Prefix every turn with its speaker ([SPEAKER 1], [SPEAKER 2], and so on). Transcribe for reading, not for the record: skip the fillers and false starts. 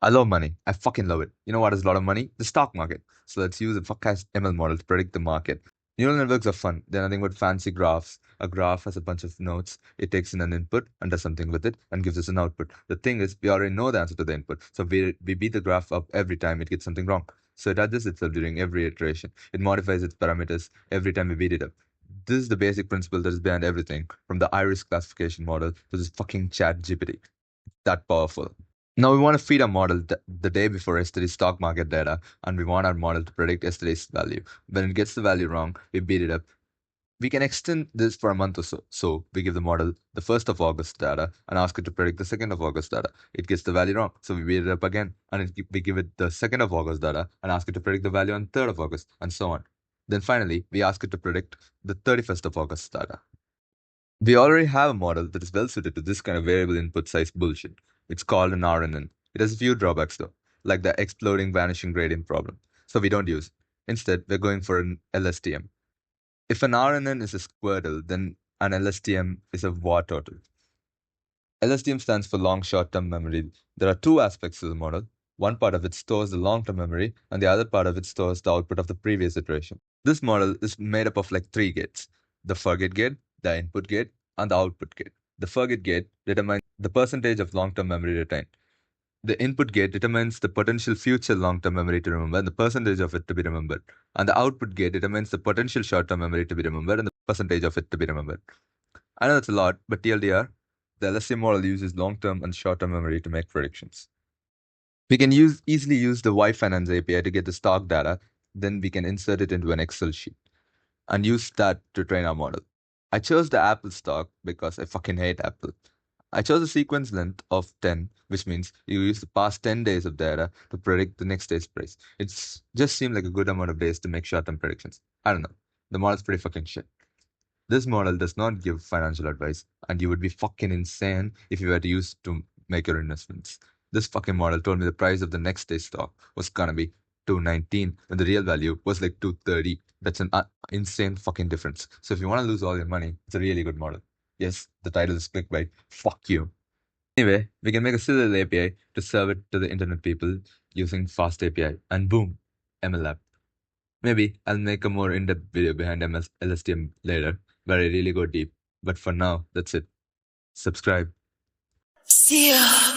[SPEAKER 1] I love money. I fucking love it. You know what is a lot of money? The stock market. So let's use a fuck-ass ML model to predict the market. Neural networks are fun. They're nothing but fancy graphs. A graph has a bunch of nodes. It takes in an input and does something with it and gives us an output. The thing is, we already know the answer to the input. So we beat the graph up every time it gets something wrong. So it adjusts itself during every iteration. It modifies its parameters every time we beat it up. This is the basic principle that is behind everything, from the iris classification model to this fucking chatgpt. That powerful. Now we want to feed our model the day before yesterday's stock market data, and we want our model to predict yesterday's value. When it gets the value wrong, we beat it up. We can extend this for a month or so. So we give the model the 1st of August data and ask it to predict the 2nd of August data. It gets the value wrong. So we beat it up again, and we give it the 2nd of August data and ask it to predict the value on 3rd of August, and so on. Then finally, we ask it to predict the 31st of August data. We already have a model that is well suited to this kind of variable input size bullshit. It's called an RNN. It has a few drawbacks though, like the exploding vanishing gradient problem. So we don't use it. Instead, we're going for an lstm. If an RNN is a squirtle, then an lstm is a war turtle. LSTM stands for long short-term memory. There are two aspects to the model. One part of it stores the long-term memory, and the other part of it stores the output of the previous iteration. This model is made up of like three gates: the forget gate, the input gate, and the output gate. The forget gate determines the percentage of long-term memory retained. The input gate determines the potential future long-term memory to remember and the percentage of it to be remembered. And the output gate determines the potential short-term memory to be remembered and the percentage of it to be remembered. I know that's a lot, but TLDR, the LSTM model uses long-term and short-term memory to make predictions. We can easily use the Y-Finance API to get the stock data, then we can insert it into an Excel sheet and use that to train our model. I chose the Apple stock because I fucking hate Apple. I chose a sequence length of 10, which means you use the past 10 days of data to predict the next day's price. It's just seemed like a good amount of days to make short-term predictions. I don't know. The model's pretty fucking shit. This model does not give financial advice, and you would be fucking insane if you were to use it to make your investments. This fucking model told me the price of the next day's stock was gonna be 219 when the real value was like 230. That's an insane fucking difference. So if you want to lose all your money, it's a really good model. Yes, the title is clickbait. Fuck you. Anyway, we can make a silly API to serve it to the internet people using fast API, and boom, ML app. Maybe I'll make a more in-depth video behind LSTM later, where I really go deep. But for now, that's it. Subscribe.
[SPEAKER 2] See ya.